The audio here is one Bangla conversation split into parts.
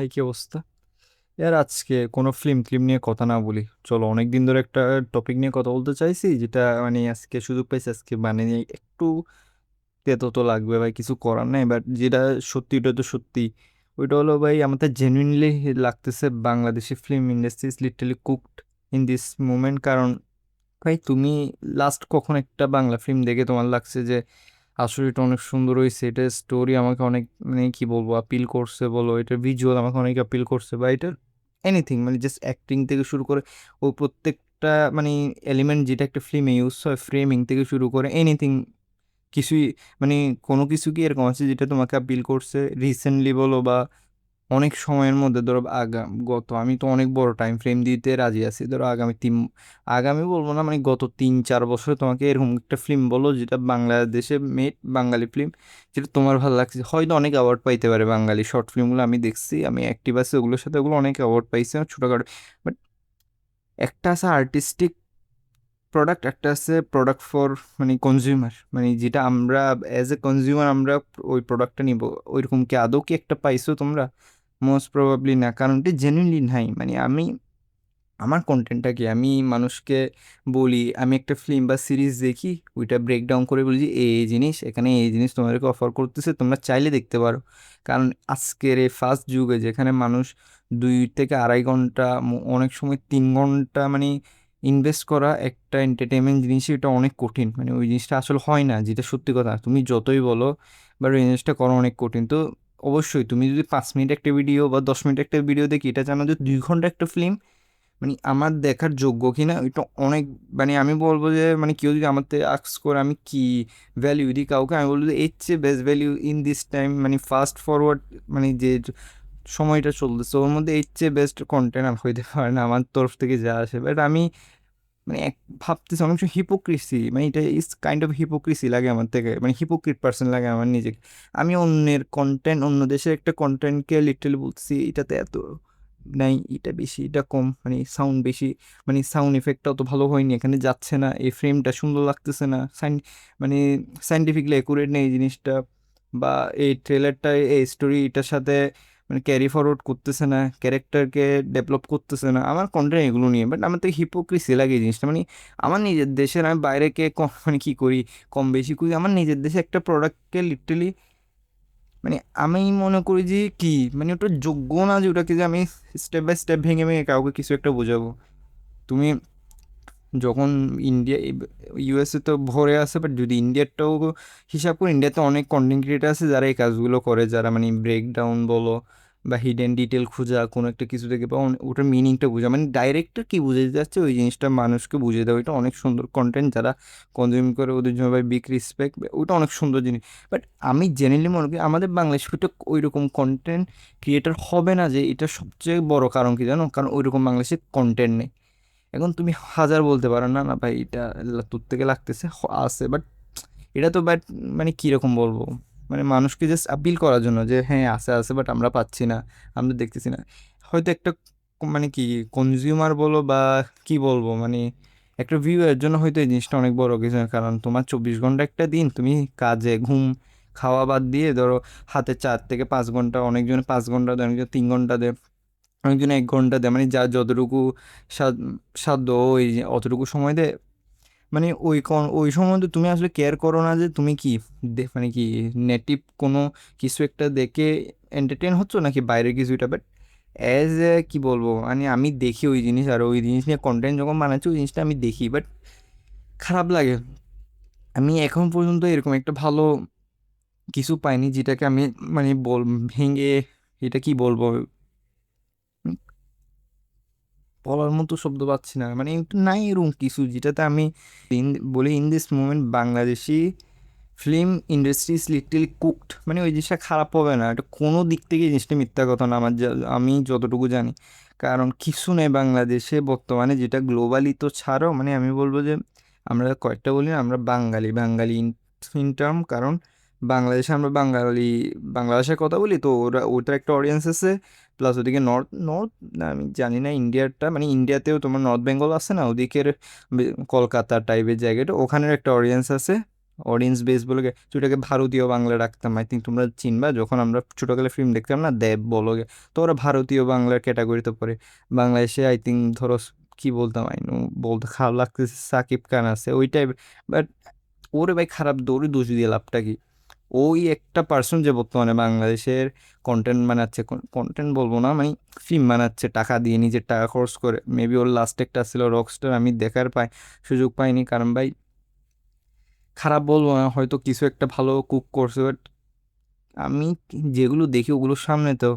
ভাই, কি অবস্থা? ইয়ার আজকে কোনো ফিল্ম ক্লিম নিয়ে কথা না বলি, চলো। অনেকদিন ধরে একটা টপিক নিয়ে কথা বলতে চাইছি, যেটা মানে আজকে সুযোগ পাইছি। আজকে মানে একটু তেতো তো লাগবে ভাই, কিছু করার নাই, বাট যেটা সত্যি ওটা তো সত্যি। ওইটা হলো ভাই, আমাদের জেনুইনলি লাগতেছে Bangladeshi film industry is literally cooked in this moment. কারণ ভাই, তুমি লাস্ট কখন একটা বাংলা ফিল্ম দেখে তোমার লাগছে যে আসলে এটা অনেক সুন্দর হয়েছে, এটার স্টোরি আমাকে অনেক মানে কি বলবো আপিল করছে বলো, এটার ভিজুয়াল আমাকে অনেক আপিল করছে, বা এটার এনিথিং মানে জাস্ট অ্যাক্টিং থেকে শুরু করে ও প্রত্যেকটা মানে এলিমেন্ট যেটা একটা ফিল্মে ইউজ হয়, ফ্রেমিং থেকে শুরু করে এনিথিং, কিছুই মানে কোনো কিছু কি এরকম আছে যেটা তোমাকে আপিল করছে রিসেন্টলি বলো বা অনেক সময়ের মধ্যে? ধরো গত, আমি তো অনেক বড় টাইম ফ্রেম দিতে রাজি আছি, ধরো আগামী বলবো না, মানে গত 3-4 বছরে তোমাকে এরকম একটা ফিল্ম বলো যেটা বাংলাদেশে মেড, বাঙালি ফিল্ম, যেটা তোমার ভালো লাগছে। হয়তো অনেক অ্যাওয়ার্ড পাইতে পারে বাঙালি শর্ট ফিল্মগুলো, আমি দেখছি, আমি অ্যাক্টিভ আছি ওগুলোর সাথে, ওগুলো অনেক অ্যাওয়ার্ড পাইছে ছোটখাটো। বাট একটা আছে আর্টিস্টিক প্রোডাক্ট, একটা আছে প্রোডাক্ট ফর মানে কনজিউমার, মানে যেটা আমরা অ্যাজ এ কনজিউমার আমরা ওই প্রোডাক্টটা নিব। ওইরকম কি আদৌ কি একটা পাইছো তোমরা? মোস্ট প্রবাবলি না, কারণ এটা জেনুইনলি নাই। মানে আমি আমার কন্টেন্টটা কি, আমি মানুষকে বলি, আমি একটা ফিল্ম বা সিরিজ দেখি, ওইটা ব্রেকডাউন করে বলি যে এই জিনিস, এখানে এই জিনিস তোমাদেরকে অফার করতেছে, তোমরা চাইলে দেখতে পারো। কারণ আজকের এই ফাস্ট যুগে যেখানে মানুষ 2 থেকে আড়াই ঘন্টা, অনেক সময় 3 ঘন্টা মানে ইনভেস্ট করা একটা এন্টারটেনমেন্ট জিনিস, এটা অনেক কঠিন। মানে ওই জিনিসটা আসলে হয় না, যেটা সত্যি কথা। তুমি যতই বলো, বাট ওই জিনিসটা করা অনেক কঠিন। তো অবশ্যই তুমি যদি 5 মিনিট একটা ভিডিও বা 10 মিনিট একটা ভিডিও দেখি, এটা জানো যে 2 ঘন্টা একটা ফিল্ম মানে আমার দেখার যোগ্য কিনা, এটা অনেক মানে আমি বলবো যে মানে কেউ যদি আমার থেকে আক্স করে আমি কি ভ্যালিউ দিই কাউকে, আমি বলবো যে এর চেয়ে best value in this time, মানে ফাস্ট ফরওয়ার্ড মানে যে সময়টা চলতেছে ওর মধ্যে এর চেয়ে বেস্ট কন্টেন্ট আর হইতে পারে না আমার তরফ থেকে যা আসে। বাট আমি মানে ভাবতেছি অনেক সময় হিপোক্রিসি, মানে এটা ইজ কাইন্ড অফ হিপোক্রিসি লাগে আমার থেকে, মানে হিপোক্রিট পার্সন লাগে আমার নিজেকে। আমি অন্যের কন্টেন্ট, অন্য দেশের একটা কন্টেন্টকে লিটারালি বলছি এটাতে এত নাই, এটা বেশি, এটা কম, মানে সাউন্ড বেশি, মানে সাউন্ড এফেক্টটা অত ভালো হয়নি, এখানে যাচ্ছে না, এই ফ্রেমটা সুন্দর লাগতেছে না, মানে সাইন্টিফিকলি অ্যাকুরেট নেই এই জিনিসটা, বা এই ট্রেলারটা এই স্টোরি এটার সাথে মানে ক্যারি ফরওয়ার্ড করতেছে না, ক্যারেক্টারকে ডেভেলপ করতেছে না, আমার কন্টেন্ট এগুলো নিয়ে। বাট আমার তো হিপোক্রিসি লাগে এই জিনিসটা। মানে আমার নিজের দেশের, আমি বাইরেকে কম মানে কি করি, কম বেশি করি, আমার নিজের দেশে একটা প্রোডাক্টকে লিটারালি মানে আমি মনে করি যে কি মানে ওটা যোগ্য না যে ওটাকে যে আমি স্টেপ বাই স্টেপ ভেঙে ভেঙে কাউকে কিছু একটা বোঝাবো। তুমি যখন ইন্ডিয়া, ইউএসএ তো ভরে আছে, বাট যদি ইন্ডিয়ারটাও হিসাব করে, ইন্ডিয়াতে অনেক কন্টেন্ট ক্রিয়েটার আছে যারা এই কাজগুলো করে, যারা মানে ব্রেকডাউন বলো বা হিডেন ডিটেল খোঁজা কোনো একটা কিছু থেকে, বা ওটার মিনিংটা বোঝা, মানে ডাইরেক্টর কি বুঝাতে যাচ্ছে ওই জিনিসটা মানুষকে বুঝিয়ে দেওয়া, এটা অনেক সুন্দর কন্টেন্ট। যারা কনজিউম করে ওদের জন্য ভাই বিগ রেসপেক্ট, ওটা অনেক সুন্দর জিনিস। বাট আমি জেনারেলি মনে করি আমাদের বাংলাদেশে ওইটা ওই রকম কন্টেন্ট ক্রিয়েটার হবে না, যে এটা সবচেয়ে বড় কারণ কি জানো? কারণ ওই রকম বাংলাদেশে কন্টেন্ট নেই। এখন তুমি হাজার বলতে পারো না না ভাই এটা তোর থেকে লাগতেছে, আছে, বাট এটা তো বাট মানে কীরকম বলবো, মানে মানুষকে জাস্ট আপিল করার জন্য যে হ্যাঁ আছে আছে, বাট আমরা পাচ্ছি না, আমরা দেখতেছি না। হয়তো একটা মানে কি কনজিউমার বলো বা কি বলবো, মানে একটা ভিউয়ের জন্য হয়তো এই জিনিসটা অনেক বড় কিছু না। কারণ তোমার 24 ঘন্টা একটা দিন, তুমি কাজে ঘুম খাওয়া বাদ দিয়ে ধরো হাতে 4 থেকে 5 ঘন্টা, অনেকজনে 5 ঘন্টা দেয়, অনেকজন 3 ঘন্টা দেয়, অনেকজন 1 ঘন্টা দেয়, মানে যা যতটুকু সাদ- সাধ্য ওই যে অতটুকু সময় দেয়। মানে ওই সময় তো তুমি আসলে কেয়ার করো না যে তুমি কি মানে কি নেটিভ কোনো কিছু একটা দেখে এন্টারটেন হচ্ছ নাকি বাইরের কিছু, এটা। বাট অ্যাজ এ কি বলবো, মানে আমি দেখি ওই জিনিস, আর ওই জিনিস নিয়ে কন্টেন্ট যখন বানাচ্ছি ওই জিনিসটা আমি দেখি, বাট খারাপ লাগে। আমি এখন পর্যন্ত এরকম একটা ভালো কিছু পাইনি যেটাকে আমি মানে ভেঙে, এটা কি বলবো, বলার মতো শব্দ পাচ্ছি না, মানে একটু নাই এরকম কিছু যেটাতে আমি বলি in this moment Bangladeshi film industry is little cooked, মানে ওই জিনিসটা খারাপ হবে না, এটা কোনো দিক থেকে এই জিনিসটা মিথ্যা কথা না আমার আমি যতটুকু জানি। কারণ কিছু নেই বাংলাদেশে বর্তমানে যেটা গ্লোবালি তো ছাড়ো, মানে আমি বলবো যে আমরা কয়েকটা বলি না, আমরা বাঙালি বাঙালি ইন টার্ম, কারণ বাংলাদেশে আমরা বাঙালি বাংলা ভাষায় কথা বলি, তো ওরা ওটার একটা অডিয়েন্স আছে। প্লাস ওদিকে নর্থ নর্থ না আমি জানি না ইন্ডিয়ারটা, মানে ইন্ডিয়াতেও তোমার নর্থ বেঙ্গল আছে না ওদিকের, কলকাতা টাইপের জায়গাটা, ওখানের একটা অডিয়েন্স আছে। অডিয়েন্স বেস বলে ওটাকে ভারতীয় বাংলা রাখতাম। আই থিঙ্ক তোমরা চিনবা, যখন আমরা ছোটকালে ফিল্ম দেখতাম না, দেব বলো তো ওরা ভারতীয় বাংলার ক্যাটাগরিতে পড়ে। বাংলাদেশে আই থিঙ্ক ধরো কি বলতাম, আইনু বলতে খারাপ লাগতেছে, সাকিব খান আছে ওই টাইপ। বাট ওরে ভাই খারাপ দৌড়ে দোষ দিয়ে লাভটা কি? ওই একটা পার্সন যে বর্তমানে বাংলাদেশের কন্টেন্ট বানাচ্ছে, কন্টেন্ট বলবো না মানে ফিল্ম বানাচ্ছে টাকা দিয়ে, নিজের টাকা খরচ করে। মেবি ওর লাস্ট একটা ছিল রকস্টার, আমি দেখার সুযোগ পাইনি, কারণ ভাই খারাপ বলবো না, হয়তো কিছু একটা ভালো কুক করছে, বাট আমি যেগুলো দেখি ওগুলোর সামনে তো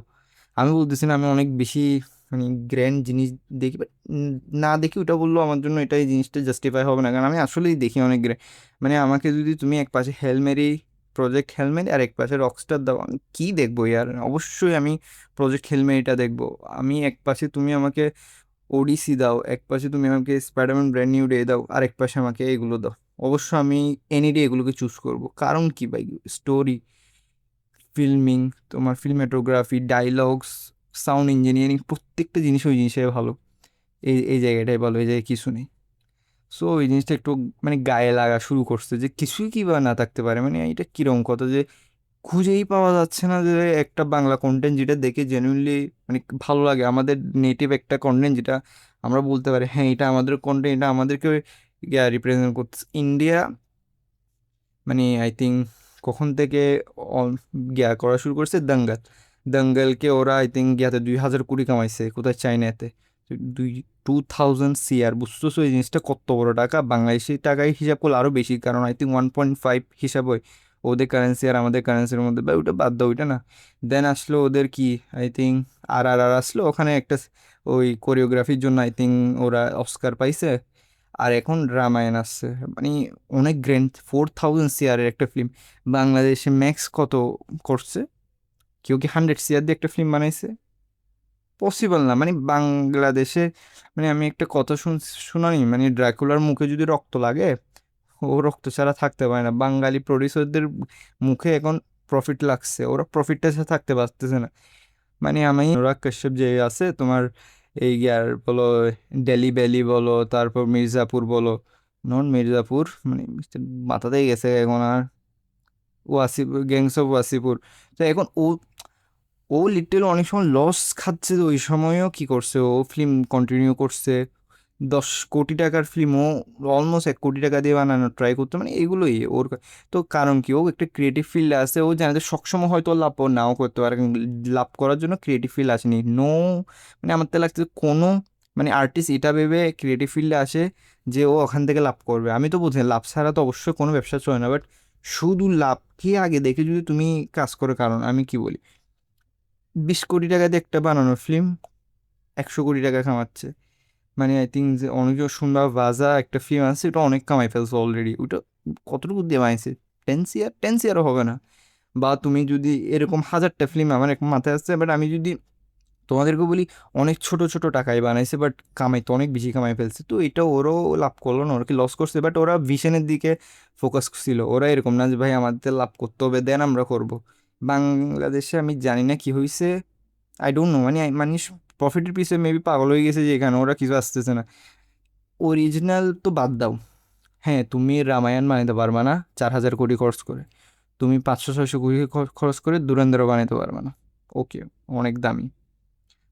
আমি বলতেছি না আমি অনেক বেশি মানে গ্র্যান্ড জিনিস দেখি, but না দেখি ওটা বললো আমার জন্য এটাই জিনিসটা জাস্টিফাই হবে না, কারণ আমি আসলেই দেখি অনেক মানে আমাকে যদি তুমি এক পাশে হেলমেরি, প্রজেক্ট হেলমেরি আর এক পাশে রকস্টার দাও, আমি কি দেখবো ইয়ার? অবশ্যই আমি প্রজেক্ট হেলমেরিটা দেখবো। আমি এক পাশে তুমি আমাকে ওডিসি দাও, এক পাশে তুমি আমাকে স্পাইডারম্যান ব্র্যান্ড নিউ ডে দাও, আর এক পাশে আমাকে এগুলো দাও, অবশ্য আমি এনি ডে এগুলোকে চুজ করব। কারণ কি ভাই, স্টোরি, ফিল্মিং, তোমার ফিল্মেটোগ্রাফি, ডায়লগস, সাউন্ড ইঞ্জিনিয়ারিং, প্রত্যেকটা জিনিস ওই জিনিসে ভালো। এই এই জায়গাটাই ভালো, এই জায়গায় কিছু নেই। সো ওই জিনিসটা একটু মানে গায়ে লাগা শুরু করছে যে কিছুই কি বা না থাকতে পারে, মানে এটা কিরম কথা যে খুঁজেই পাওয়া যাচ্ছে না যে একটা বাংলা কন্টেন্ট যেটা দেখে জেনুইনলি মানে ভালো লাগে, আমাদের নেটিভ একটা কন্টেন্ট যেটা আমরা বলতে পারি হ্যাঁ এটা আমাদের কন্টেন্ট, এটা আমাদেরকে রিপ্রেজেন্ট করতেছে। ইন্ডিয়া মানে আই থিঙ্ক কখন থেকে করা শুরু করছে, দাঙ্গাল, দাঙ্গালকে ওরা আই থিঙ্ক 2,000 কোটি কামাইছে কোথায়, চাইনাতে। 2,000 CR, বুঝতেছো এই জিনিসটা কত বড় টাকা? বাংলাদেশি টাকায় হিসাব করলে আরও বেশি, কারণ আই থিঙ্ক 1.5 হিসাব হয় ওদের কারেন্সি আর আমাদের কারেন্সির মধ্যে। বা ওইটা বাদ দাও, ওইটা না। দেন আসলো ওদের কি আই থিঙ্ক আর আসলো, ওখানে একটা ওই কোরিওগ্রাফির জন্য আই থিঙ্ক ওরা অস্কার পাইছে। আর এখন রামায়ণ আসছে, মানে অনেক গ্র্যান্ড, 4,000 CR একটা ফিল্ম। বাংলাদেশে ম্যাক্স কত করছে? কেউ কি 100 CR দিয়ে একটা ফিল্ম বানাইছে? পসিবল না। মানে বাংলাদেশে মানে আমি একটা কথা শুনানি, মানে ড্রাকুলার মুখে যদি রক্ত লাগে, ও রক্ত ছাড়া থাকতে পারে না। বাঙালি প্রডিউসারদের মুখে এখন প্রফিট লাগছে, ওরা প্রফিটটা ছাড়া থাকতে পারতেছে না। মানে আমি অনুরাগ কাশ্যপ যে আছে তোমার, এই ইয়ার বলো, ডেলি ভ্যালি বলো, তারপর মির্জাপুর বলো, নন মির্জাপুর মানে মাথাতেই গেছে এখন আর, ওয়াসিপুর, গ্যাংস অফ ওয়াসিপুর। তো এখন ও ও লিটারালি অনেক সময় লস খাচ্ছে, ওই সময়ও কি করছে, ও ফিল্ম কন্টিনিউ করছে। 10 কোটি টাকার ফিল্ম ও অলমোস্ট 1 কোটি টাকা দিয়ে বানানো ট্রাই করতে, মানে এগুলোই ওর তো কারণ কি, ও একটা ক্রিয়েটিভ ফিল্ডে আছে, ও জানে যে সবসময় হয়তো লাভ ও নাও করতে পারে, কিন্তু লাভ করার জন্য ক্রিয়েটিভ ফিল্ড আসেনি। নো, মানে আমার তো লাগছে কোনো মানে আর্টিস্ট এটা ভেবে ক্রিয়েটিভ ফিল্ডে আসে যে ও ওখান থেকে লাভ করবে। আমি তো বুঝি লাভ ছাড়া তো অবশ্যই কোনো ব্যবসা চলে না, বাট শুধু লাভকে আগে দেখে যদি তুমি কাজ করো, কারণ আমি কি বলি, 20 কোটি টাকা দিয়ে একটা বানানো ফিল্ম 100 কোটি টাকা কামাচ্ছে। মানে আই থিঙ্ক যে অনেক সুন্দর ভাজা একটা ফিল্ম আছে, ওটা অনেক কামাই ফেলছে অলরেডি। ওটা কতটুকু দিয়ে বানাইছে? 10 CR, 10 CRও হবে না। বা তুমি যদি এরকম হাজারটা ফিল্ম আমার এক মাথায় আসছে, বাট আমি যদি তোমাদেরকে বলি অনেক ছোট ছোট টাকায় বানাইছে, বাট কামাই তো অনেক বেশি কামাই ফেলছে। তো এটা ওরও লাভ করলো না, ওরা কি লস করছে? বাট ওরা ভিশনের দিকে ফোকাস ছিল, ওরা এরকম না যে ভাই আমাদের লাভ করতে হবে দেন আমরা করব। বাংলাদেশে আমি জানি না কি হয়েছে, আই ডোন্ট নো, মানে মানুষ প্রফিটের পিছনে মেবি পাগল হয়ে গেছে যে এখানে ওরা কিছু আসতেছে না। অরিজিনাল তো বাদ দাও, হ্যাঁ তুমি রামায়ণ বানাতে পারবা না 4,000 কোটি খরচ করে, তুমি 500-600 কোটি খরচ করে দুরেন্দ্র বানাতে পারবা না, ওকে, অনেক দামি।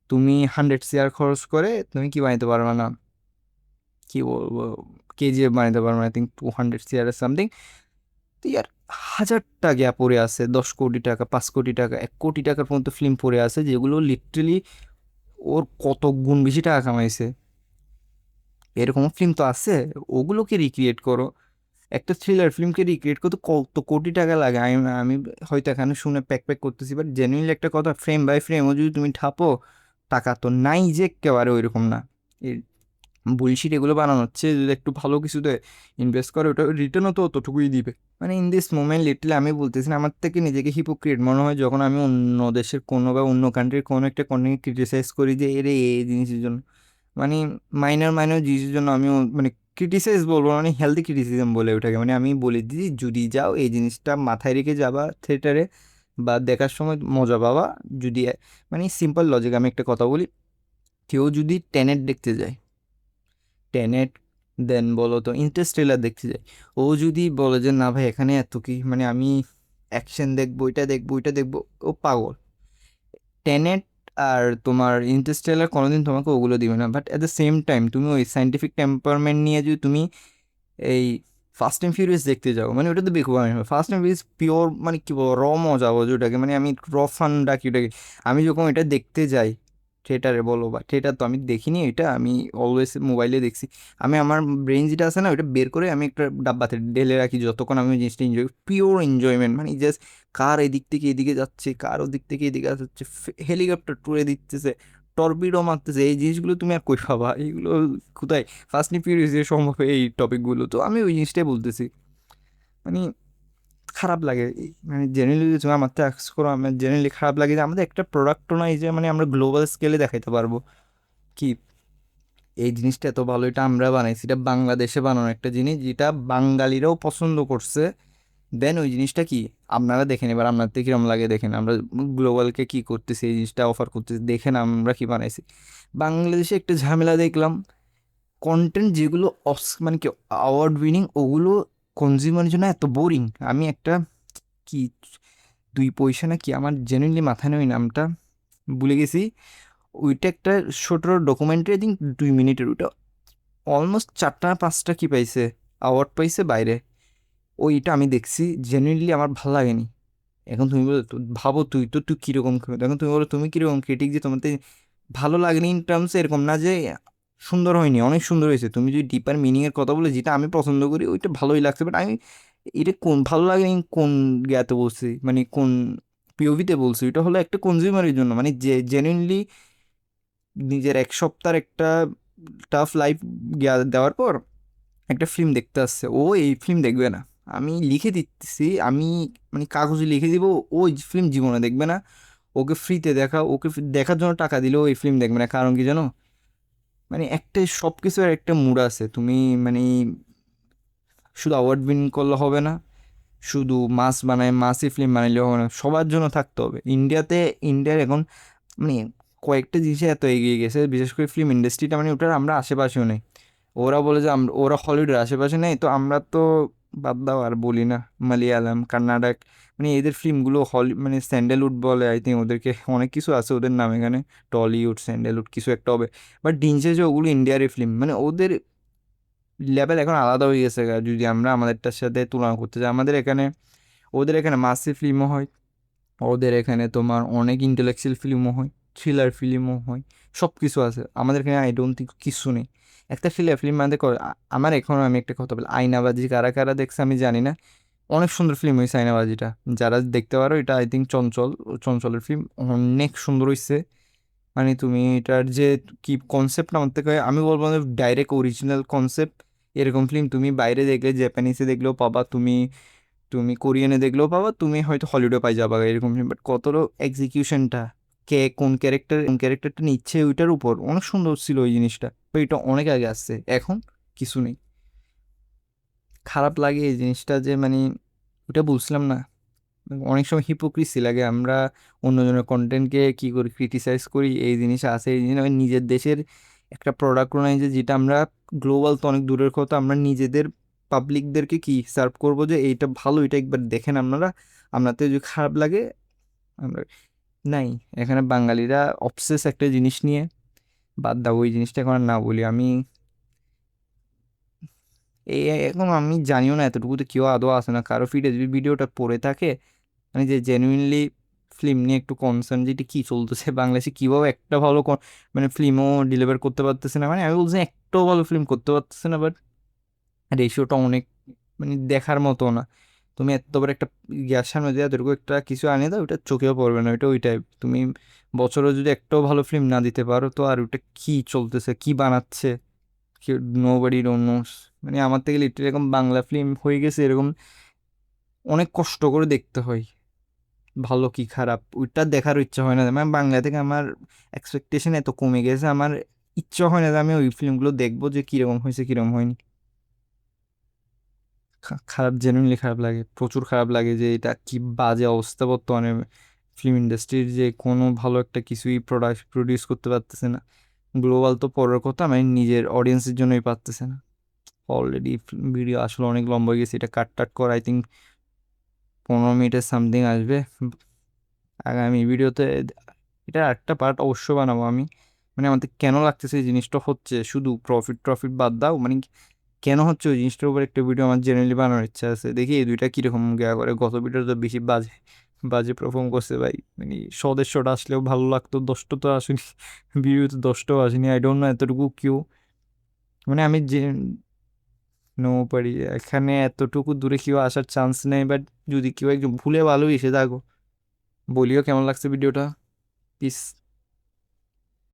তুমি 100 CR খরচ করে তুমি কি বানাতে পারবা না, কি বলবো, KGF বানাতে পারবা না, আই থিঙ্ক 200 CR সামথিং। তো ইয়ার হাজারটা গ্যাপ পড়ে আছে, 10 কোটি টাকা, 5 কোটি টাকা, 1 কোটি টাকার মতো ফিল্ম পড়ে আছে, যেগুলো লিটারেলি ওর কত গুণ বেশি টাকা কামাইছে। এরকম ফিল্ম তো আছে, ওগুলোকে রিক্রিয়েট করো। একটা থ্রিলার ফিল্মকে রিক্রিয়েট করতে কত কোটি টাকা লাগে, আমি আমি হয়তো এখানে শুনে প্যাক প্যাক করতেছি, বাট জেনুইনলি একটা কথা, ফ্রেম বাই ফ্রেমও যদি তুমি ঠাপো, টাকা তো নাই যে একেবারে ওইরকম না। বুলশিট এগুলো বানানো হচ্ছে, যদি একটু ভালো কিছুতে ইনভেস্ট করে ওটা রিটার্নও তো অতটুকুই দিবে। মানে ইন দিস মোমেন্ট লিটলি আমি বলতেছি না, আমার থেকে নিজেকে হিপোক্রিট মনে হয় যখন আমি অন্য দেশের কোনো বা অন্য কান্ট্রির কোনো একটা কন্টেন্ট ক্রিটিসাইজ করি যে এর এই জিনিসের জন্য, মানে মাইনর মাইনর জিনিসের জন্য আমিও মানে ক্রিটিসাইজ বলবো না, মানে হেলদি ক্রিটিসিজম বলে ওটাকে। মানে আমি বলে দিই যদি যাও এই জিনিসটা মাথায় রেখে যাবা থিয়েটারে বা দেখার সময় মজা পাবা। যদি মানে সিম্পল লজিক, আমি একটা কথা বলি, কেউ যদি টেনেট দেখতে যায়, টেনেট দেন বলো তো ইন্টারস্টেলার দেখতে যাই, ও যদি বলে যে না ভাই এখানে এত কি, মানে আমি অ্যাকশন দেখবো, এটা দেখবো, এটা দেখবো, ও পাগল। টেনেট আর তোমার ইন্টারস্টেলার কোনোদিন তোমাকে ওগুলো দিবে না, but at the same time তুমি ওই সাইন্টিফিক টেম্পারমেন্ট নিয়ে যদি তুমি এই ফাস্ট অ্যান্ড ফিউরিয়াস দেখতে যাও, মানে ওটা তো বেকুব। আমি ফাস্ট অ্যান্ড ফিউরিয়াস পিওর, মানে কি বলবো, র মজা বোঝো ওটাকে, মানে আমি র ফান ডাকি ওটাকে। আমি যখন এটা দেখতে যাই থিয়েটারে বলো, বা থিয়েটার তো আমি দেখিনি, এটা আমি অলওয়েজ মোবাইলে দেখছি। আমি আমার ব্রেন যেটা আছে না, ওটা বের করে আমি একটা ডাব্বাতে ঢেলে রাখি যতক্ষণ আমি ওই জিনিসটা এনজয়, পিওর এনজয়মেন্ট, মানে জাস্ট কার এদিক থেকে এদিকে যাচ্ছে, কার ওদিক থেকে এদিকে যাচ্ছে, হেলিকপ্টার টুরে দিতেছে, টর্পিডো মারতেছে, এই জিনিসগুলো তুমি আর কই পাবা এইগুলো, কোথায়? ফার্স্ট অ্যান্ড ফিউরিয়াস যে সম্ভব এই টপিকগুলো, তো আমি ওই জিনিসটাই বলতেছি। মানে খারাপ লাগে মানে জেনারেলি তুমি আমার তো অ্যাক্স করো, আমার জেনারেলি খারাপ লাগে যে আমাদের একটা প্রোডাক্টও নাই যে মানে আমরা গ্লোবাল স্কেলে দেখাইতে পারবো কি এই জিনিসটা এত ভালো, এটা আমরা বানাইছি, এটা বাংলাদেশে বানানো একটা জিনিস যেটা বাঙালিরাও পছন্দ করছে। দেন ওই জিনিসটা কি আপনারা দেখেন, এবার আপনাদের কিরম লাগে দেখেন, আমরা গ্লোবালকে কি করতেছি, এই জিনিসটা অফার করতেছি, দেখেন আমরা কি বানাইছি। বাংলাদেশে একটা ঝামেলা দেখলাম, কন্টেন্ট যেগুলো মানে কি অ্যাওয়ার্ড উইনিং, ওগুলো কনজিউমারের জন্য এত বোরিং। আমি একটা কি দুই পয়সা না কি, আমার জেনুইনলি মাথায় নেই ওই নামটা, ভুলে গেছি। ওইটা একটা ছোট ডকুমেন্টারি, আই থিঙ্ক 2 মিনিটের, ওইটা অলমোস্ট 4টা 5টা কি পাইছে, অ্যাওয়ার্ড পাইছে বাইরে। ওইটা আমি দেখছি, জেনুইনলি আমার ভালো লাগেনি। এখন তুমি বলো ভাবো, তুই কীরকম, এখন তুমি বলো তুমি কীরকম ক্রিটিক যে তোমার ভালো লাগেনি ইন টার্মস এরকম না যে সুন্দর হয়নি, অনেক সুন্দর হয়েছে। তুমি যদি ডিপার মিনিংয়ের কথা বলে, যেটা আমি পছন্দ করি ওইটা ভালোই লাগছে, বাট আমি এটা কোন ভালো লাগেনি কোন জ্ঞাতে বলছি, মানে কোন পিওভিতে বলছি, এটা হলো একটা কনজিউমারের জন্য, মানে যে জেনুইনলি নিজের 1 সপ্তাহের একটা টাফ লাইফ দেওয়ার পর একটা ফিল্ম দেখতে আসছে, ও এই ফিল্ম দেখবে না। আমি লিখে দিচ্ছি, আমি মানে কাগজে লিখে দিব, ও এই ফিল্ম জীবনে দেখবে না। ওকে ফ্রিতে দেখা, ওকে দেখার জন্য টাকা দিলেও এই ফিল্ম দেখবে না, কারণ কি জানো, মানে একটা সব কিছুর একটা মুড আছে। তুমি মানে শুধু অ্যাওয়ার্ড উইন করলে হবে না, শুধু মাস বানায় মাসি ফিল্ম বানাইলেও হবে না, সবার জন্য থাকতে হবে। ইন্ডিয়াতে, ইন্ডিয়ার এখন মানে কয়েকটা জিনিসে এত এগিয়ে গেছে, বিশেষ করে ফিল্ম ইন্ডাস্ট্রিটা, মানে ওটার আমরা আশেপাশেও নেই। ওরা বলে যে আমরা, ওরা হলিউডের আশেপাশে নেই, তো আমরা তো বাদ দাও আর বলি না, মালয়ালম, কর্ণাটক, মানে এদের ফিল্মগুলো মানে স্যান্ডেলউড বলে, আই থিঙ্ক ওদেরকে অনেক কিছু আছে ওদের নাম এখানে, টলিউড স্যান্ডেলউড কিছু একটা হবে। বাট দিনশে যে ওগুলো ইন্ডিয়ারই ফিল্ম, মানে ওদের লেভেল এখন আলাদা হয়ে গেছে গা। যদি আমরা আমাদেরটার সাথে তুলনা করতে যাই, আমাদের এখানে, ওদের এখানে মাসি ফিল্মও হয়, ওদের এখানে তোমার অনেক ইন্টেলেকচুয়াল ফিল্মও হয়, থ্রিলার ফিল্মও হয়, সব কিছু আছে। আমাদের এখানে আই ডোন্ট থিঙ্ক কিছু নেই। একটা থ্রিলার ফিল্ম আমাদের আমার এখনও, আমি একটা কথা বলি, আয়নাবাজি কারা কারা দেখছে আমি জানি না, অনেক সুন্দর ফিল্ম হয়েছে আয়নাবাজিটা, যারা দেখতে পারো। এটা আই থিঙ্ক চঞ্চল, চঞ্চলের ফিল্ম, অনেক সুন্দর হয়েছে। মানে তুমি এটার যে কি কনসেপ্ট, আমার থেকে আমি বলবো ডাইরেক্ট অরিজিনাল কনসেপ্ট। এরকম ফিল্ম তুমি বাইরে দেখলে, জাপানিসে দেখলেও পাবা, তুমি তুমি কোরিয়ানে দেখলেও পাবা, তুমি হয়তো হলিউডে পাই যাবা এরকম ফিল্ম। বাট কত এক্সিকিউশনটা, কে কোন ক্যারেক্টারটা নিচ্ছে ওইটার উপর, অনেক সুন্দর ছিল ওই জিনিসটা। তো এটা অনেক আগে আসছে, এখন কিছু নেই। খারাপ লাগে এই জিনিসটা যে মানে, ওটা বলছিলাম না, অনেক সময় হিপোক্রিসি লাগে। আমরা অন্যজনের কন্টেন্টকে কি করি, ক্রিটিসাইজ করি, এই জিনিস আছে, এই জিনিস আমি নিজের দেশের একটা প্রোডাক্ট নাই যে, যেটা আমরা গ্লোবাল তো অনেক দূরের কথা, আমরা নিজেদের পাবলিকদেরকে কি সার্ভ করবো যে এইটা ভালো, এটা একবার দেখেন আপনারা। আপনাদের যদি খারাপ লাগে, আমরা নাই। এখানে বাঙালিরা অবসেস একটা জিনিস নিয়ে, বাদ দাও ওই জিনিসটা এখন আর না বলি আমি। এই এখন আমি জানিও না এতটুকু তো কেউ আদৌ আসে না কারো ফিডে, যদি ভিডিওটা পড়ে থাকে মানে যে জেনুইনলি ফিল্ম নিয়ে একটু কনসার্ন, যেটা কী চলতেছে বাংলাদেশে, কীভাবে একটা ভালো মানে ফিল্মও ডেলিভার করতে পারতেছে না। মানে আমি বলছি একটাও ভালো ফিল্ম করতে পারতেছে না, বাট রেশিওটা অনেক মানে দেখার মতো না। তুমি এত বড় একটা গ্যাস সামনে দিয়ে এতটুকু একটা কিছু আনে দাও, ওটা চোখেও পড়বে না, ওইটা ওইটাই। তুমি বছরে যদি একটাও ভালো ফিল্ম না দিতে পারো, তো আর ওটা কী চলতেছে, কী বানাচ্ছে, নো বডি ডোন্ট নোস। মানে আমার থেকে লিটারালি এরকম বাংলা ফিল্ম হয়ে গেছে এরকম, অনেক কষ্ট করে দেখতে হয়, ভালো কি খারাপ ওইটা দেখার ইচ্ছা হয় না। মানে বাংলা থেকে আমার এক্সপেকটেশন এত কমে গেছে, আমার ইচ্ছা হয় না যে আমি ওই ফিল্মগুলো দেখবো যে কীরকম হয়েছে কীরকম হয়নি। খারাপ, জেনুইনলি খারাপ লাগে, প্রচুর খারাপ লাগে যে এটা কি বাজে অবস্থা বর্তমানে ফিল্ম ইন্ডাস্ট্রির, যে কোনো ভালো একটা কিছুই প্রডিউস করতে পারতেছে না। গ্লোবাল তো পরের কথা, মানে নিজের অডিয়েন্সের জন্যই পারতেছে না। অলরেডি ভিডিও আসলে অনেক লম্বা হয়ে গেছে, এটা কাট টাট করে আই থিঙ্ক 15 মিনিটের সামথিং আসবে আগামী ভিডিওতে। এটা একটা পার্ট অবশ্য বানাবো আমি, মানে আমাদের কেন লাগতেছে এই জিনিসটা হচ্ছে, শুধু প্রফিট ট্রফিট বাদ দাও, মানে কেন হচ্ছে ওই জিনিসটার উপর একটা ভিডিও আমার জেনারেলি বানানোর ইচ্ছা আছে। দেখি এই দুইটা কিরকম গেয়া করে। গত ভিডিও তো বেশি বাজে বাজে পারফর্ম করছে ভাই, মানে সদস্যটা আসলেও ভালো লাগতো, 10টা তো আসেনি ভিডিওতে, 10টাও আসেনি। আই ডোন্ট নো এতটুকু কিউ, মানে আমি যে নো পারি এখানে এতটুকু দূরে কেউ আসার চান্স নেই, বাট যদি কেউ একজন ভুলে ভালোই এসে থাকো বলিও কেমন লাগছে ভিডিওটা। পিস।